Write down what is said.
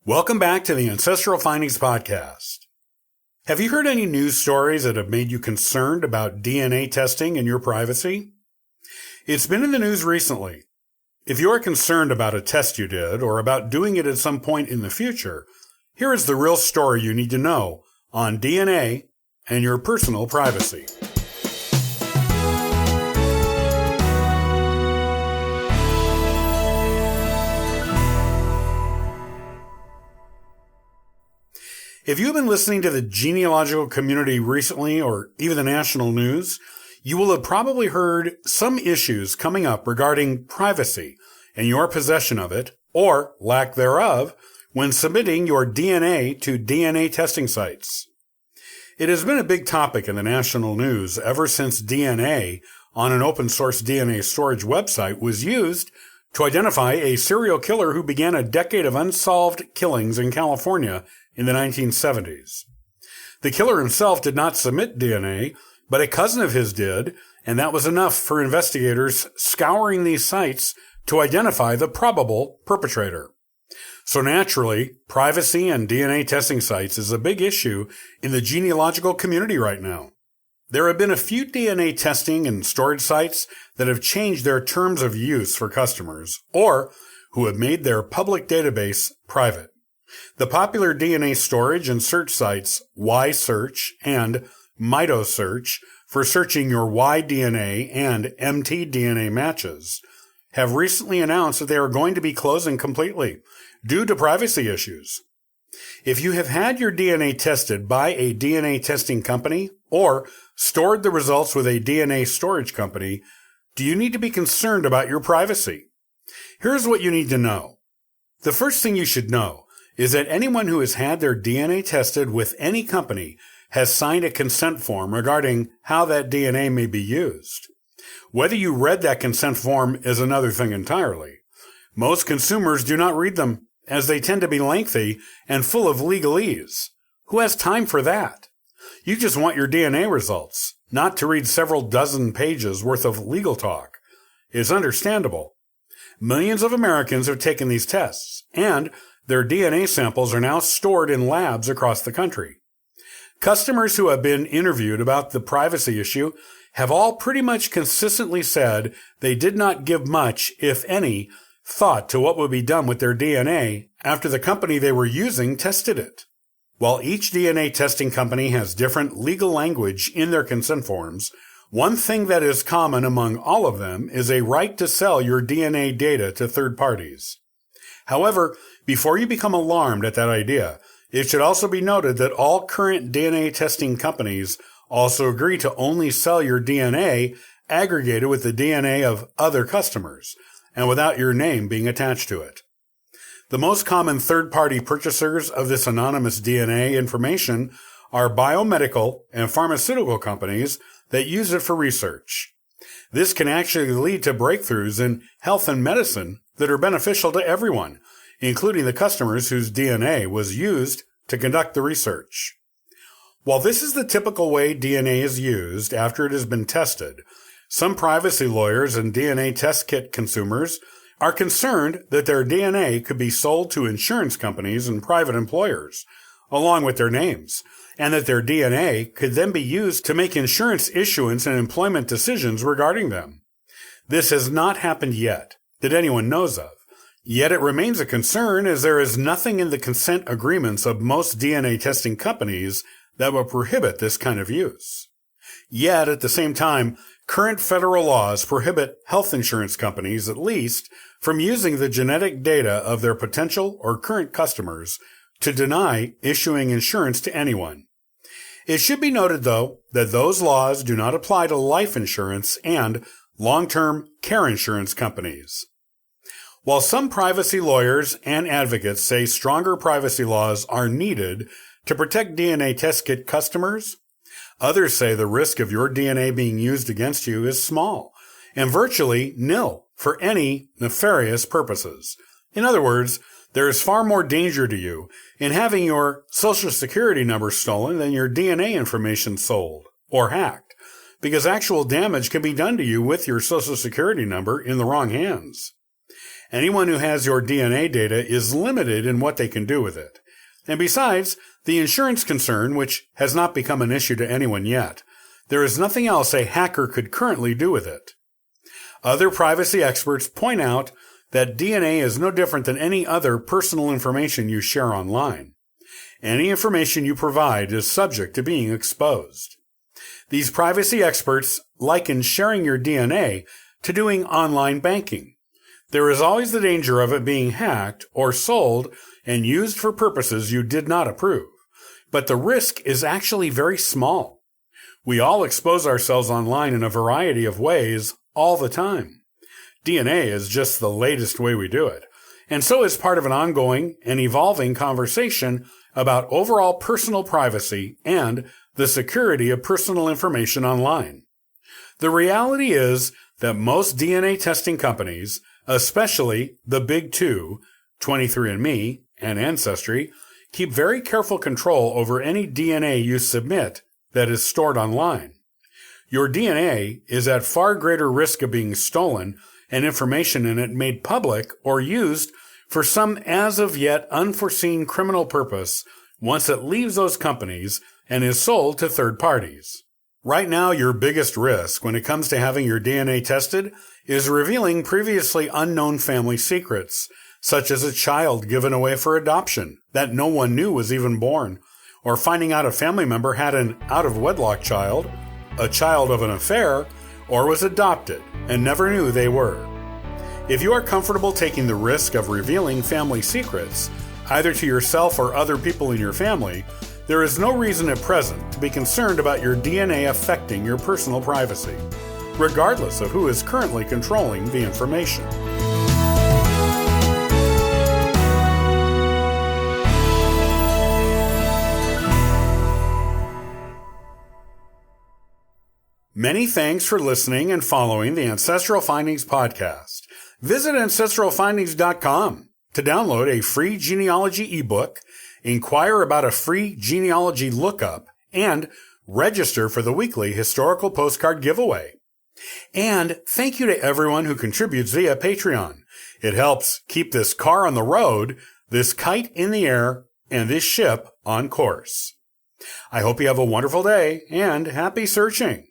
Welcome back to the Ancestral Findings Podcast. Have you heard any news stories that have made you concerned about DNA testing and your privacy? It's been in the news recently. If you are concerned about a test you did or about doing it at some point in the future, here is the real story you need to know on DNA and your personal privacy. If you've been listening to the genealogical community recently or even the national news, you will have probably heard some issues coming up regarding privacy and your possession of it, or lack thereof, when submitting your DNA to DNA testing sites. It has been a big topic in the national news ever since DNA on an open source DNA storage website was used to identify a serial killer who began a decade of unsolved killings in California in the 1970s. The killer himself did not submit DNA, but a cousin of his did, and that was enough for investigators scouring these sites to identify the probable perpetrator. So naturally, privacy and DNA testing sites is a big issue in the genealogical community right now. There have been a few DNA testing and storage sites that have changed their terms of use for customers, or who have made their public database private. The popular DNA storage and search sites YSearch and MitoSearch for searching your Y-DNA and mtDNA matches have recently announced that they are going to be closing completely due to privacy issues. If you have had your DNA tested by a DNA testing company or stored the results with a DNA storage company, do you need to be concerned about your privacy? Here's what you need to know. The first thing you should know is that anyone who has had their DNA tested with any company has signed a consent form regarding how that DNA may be used. Whether you read that consent form is another thing entirely. Most consumers do not read them, as they tend to be lengthy and full of legalese. Who has time for that? You just want your DNA results, not to read several dozen pages worth of legal talk. It's understandable. Millions of Americans have taken these tests, and their DNA samples are now stored in labs across the country. Customers who have been interviewed about the privacy issue have all pretty much consistently said they did not give much, if any, thought to what would be done with their DNA after the company they were using tested it. While each DNA testing company has different legal language in their consent forms, one thing that is common among all of them is a right to sell your DNA data to third parties. However, before you become alarmed at that idea, it should also be noted that all current DNA testing companies also agree to only sell your DNA aggregated with the DNA of other customers, and without your name being attached to it. The most common third-party purchasers of this anonymous DNA information are biomedical and pharmaceutical companies that use it for research. This can actually lead to breakthroughs in health and medicine that are beneficial to everyone, including the customers whose DNA was used to conduct the research. While this is the typical way DNA is used after it has been tested, some privacy lawyers and DNA test kit consumers are concerned that their DNA could be sold to insurance companies and private employers, along with their names, and that their DNA could then be used to make insurance issuance and employment decisions regarding them. This has not happened yet, that anyone knows of. Yet it remains a concern, as there is nothing in the consent agreements of most DNA testing companies that will prohibit this kind of use. Yet, at the same time, current federal laws prohibit health insurance companies, at least, from using the genetic data of their potential or current customers to deny issuing insurance to anyone. It should be noted, though, that those laws do not apply to life insurance and long-term care insurance companies. While some privacy lawyers and advocates say stronger privacy laws are needed to protect DNA test kit customers, others say the risk of your DNA being used against you is small and virtually nil for any nefarious purposes. In other words, there is far more danger to you in having your Social Security number stolen than your DNA information sold or hacked, because actual damage can be done to you with your Social Security number in the wrong hands. Anyone who has your DNA data is limited in what they can do with it. And besides, the insurance concern, which has not become an issue to anyone yet, there is nothing else a hacker could currently do with it. Other privacy experts point out that DNA is no different than any other personal information you share online. Any information you provide is subject to being exposed. These privacy experts liken sharing your DNA to doing online banking. There is always the danger of it being hacked or sold and used for purposes you did not approve. But the risk is actually very small. We all expose ourselves online in a variety of ways all the time. DNA is just the latest way we do it, and so is part of an ongoing and evolving conversation about overall personal privacy and the security of personal information online. The reality is that most DNA testing companies, especially the big two, 23andMe and Ancestry, keep very careful control over any DNA you submit that is stored online. Your DNA is at far greater risk of being stolen and information in it made public or used for some as of yet unforeseen criminal purpose once it leaves those companies and is sold to third parties. Right now, your biggest risk when it comes to having your DNA tested is revealing previously unknown family secrets, such as a child given away for adoption that no one knew was even born, or finding out a family member had an out-of-wedlock child, a child of an affair, or was adopted and never knew they were. If you are comfortable taking the risk of revealing family secrets, either to yourself or other people in your family, there is no reason at present to be concerned about your DNA affecting your personal privacy, regardless of who is currently controlling the information. Many thanks for listening and following the Ancestral Findings podcast. Visit ancestralfindings.com to download a free genealogy ebook, inquire about a free genealogy lookup, and register for the weekly historical postcard giveaway. And thank you to everyone who contributes via Patreon. It helps keep this car on the road, this kite in the air, and this ship on course. I hope you have a wonderful day and happy searching.